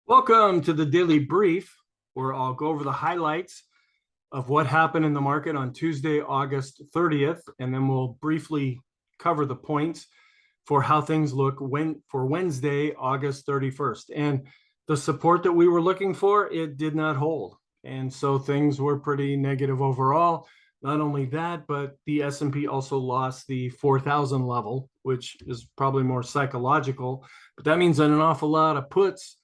Welcome to the Daily Brief, where I'll go over the highlights of what happened in the market on Tuesday, August 30th, and then we'll briefly cover the points for how things look for Wednesday, August 31st. And the support that we were looking for, it did not hold. And so things were pretty negative overall. Not only that, but the S&P also lost the 4,000 level, which is probably more psychological. But that means that an awful lot of puts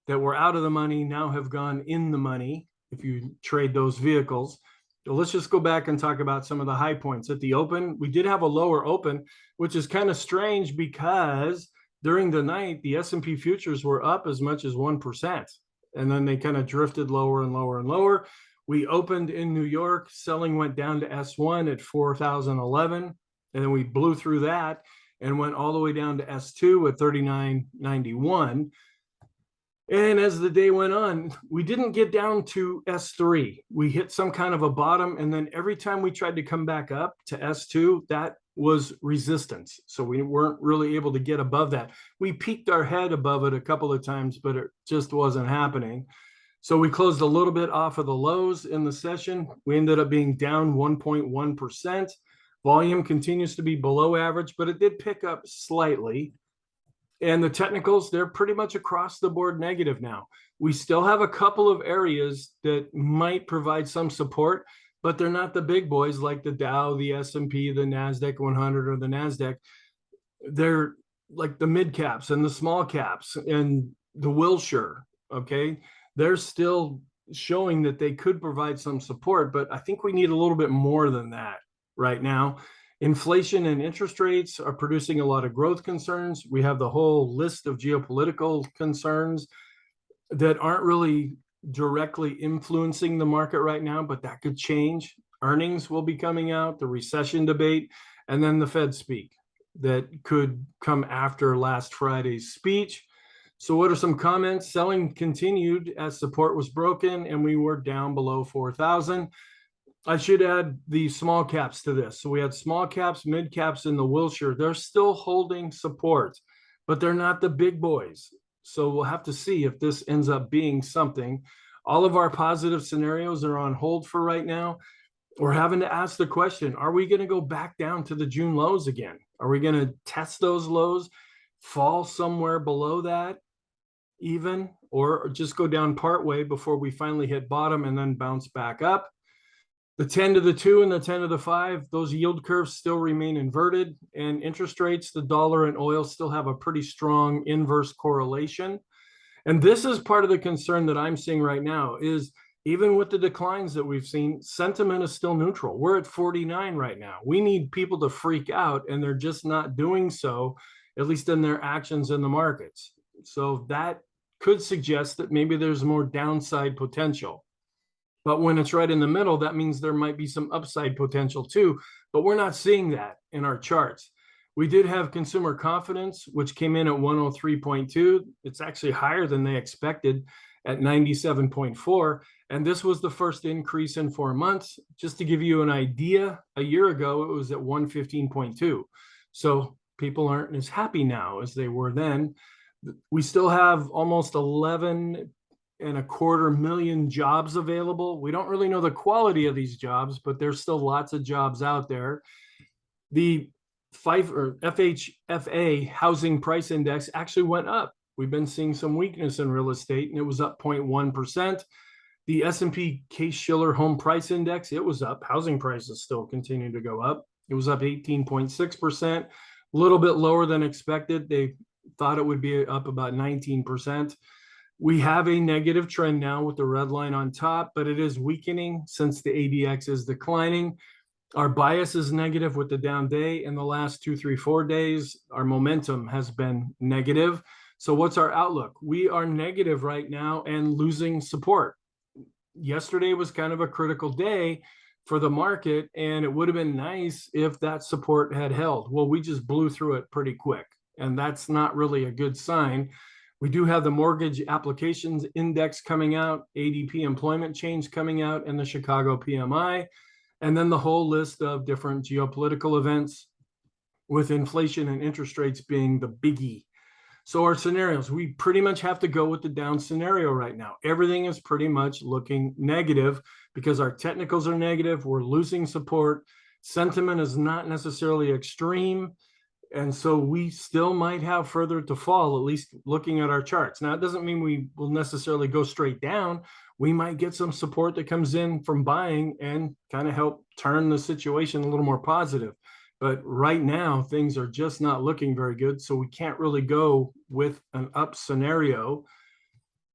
that were out of the money now have gone in the money if you trade those vehicles. So let's just go back and talk about some of the high points. At the open, we did have a lower open, which is kind of strange because during the night, the S&P futures were up as much as 1%. And then they kind of drifted lower and lower and lower. We opened in New York, selling went down to S1 at 4,011. And then we blew through that and went all the way down to S2 at 39.91. And as the day went on, we didn't get down to S3. We hit some kind of a bottom. And then every time we tried to come back up to S2, that was resistance. So we weren't really able to get above that. We peaked our head above it a couple of times, but it just wasn't happening. So we closed a little bit off of the lows in the session. We ended up being down 1.1%. Volume continues to be below average, but it did pick up slightly. And the technicals, they're pretty much across the board negative now. We still have a couple of areas that might provide some support, but they're not the big boys like the Dow, the S&P, the NASDAQ 100, or the NASDAQ. They're like the mid caps and the small caps and the Wilshire, okay? They're still showing that they could provide some support, but I think we need a little bit more than that right now. Inflation and interest rates are producing a lot of growth concerns. We have the whole list of geopolitical concerns that aren't really directly influencing the market right now, but that could change. Earnings will be coming out, the recession debate, and then the Fed speak that could come after last Friday's speech. So what are some comments? Selling continued as support was broken and we were down below 4,000. I should add the small caps to this. So we had small caps, mid caps, and the Wilshire. They're still holding support, but they're not the big boys. So we'll have to see if this ends up being something. All of our positive scenarios are on hold for right now. We're having to ask the question, are we going to go back down to the June lows again? Are we going to test those lows, fall somewhere below that even, or just go down partway before we finally hit bottom and then bounce back up? The 10 to the 2 and the 10 to the 5, those yield curves still remain inverted, and interest rates, the dollar and oil still have a pretty strong inverse correlation. And this is part of the concern that I'm seeing right now is even with the declines that we've seen, sentiment is still neutral. We're at 49 right now. We need people to freak out, and they're just not doing so, at least in their actions in the markets. So that could suggest that maybe there's more downside potential. But when it's right in the middle, that means there might be some upside potential too. But we're not seeing that in our charts. We did have consumer confidence, which came in at 103.2. It's actually higher than they expected at 97.4. And this was the first increase in 4 months. Just to give you an idea, a year ago, it was at 115.2. So people aren't as happy now as they were then. We still have almost 11.25 million jobs available. We don't really know the quality of these jobs, but there's still lots of jobs out there. The FHFA housing price index actually went up. We've been seeing some weakness in real estate, and it was up 0.1%. The S&P Case-Shiller home price index, it was up. Housing prices still continue to go up. It was up 18.6%, a little bit lower than expected. They thought it would be up about 19%. We have a negative trend now with the red line on top, but it is weakening since the ADX is declining. Our bias is negative with the down day. In the last 2, 3, 4 days, our momentum has been negative. So what's our outlook? We are negative right now and losing support. Yesterday was kind of a critical day for the market, and it would have been nice if that support had held. Well, we just blew through it pretty quick, and that's not really a good sign. We do have the mortgage applications index coming out, ADP employment change coming out, and the Chicago PMI, and then the whole list of different geopolitical events with inflation and interest rates being the biggie. So our scenarios, we pretty much have to go with the down scenario right now. Everything is pretty much looking negative because our technicals are negative. We're losing support. Sentiment is not necessarily extreme. And so we still might have further to fall, at least looking at our charts. Now, it doesn't mean we will necessarily go straight down. We might get some support that comes in from buying and kind of help turn the situation a little more positive. But right now, things are just not looking very good. So we can't really go with an up scenario.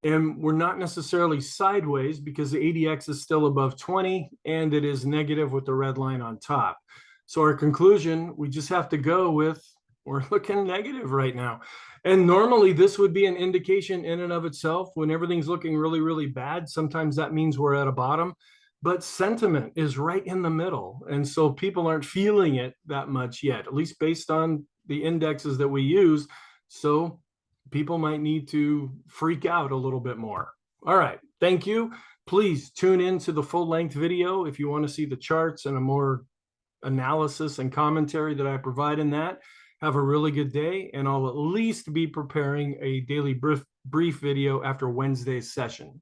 And we're not necessarily sideways because the ADX is still above 20 and it is negative with the red line on top. So our conclusion, we just have to go with, we're looking negative right now. And normally this would be an indication in and of itself when everything's looking really, really bad. Sometimes that means we're at a bottom, but sentiment is right in the middle. And so people aren't feeling it that much yet, at least based on the indexes that we use. So people might need to freak out a little bit more. All right, thank you. Please tune in to the full-length video if you want to see the charts and a more analysis and commentary that I provide in that. Have a really good day, and I'll at least be preparing a daily brief video after Wednesday's session.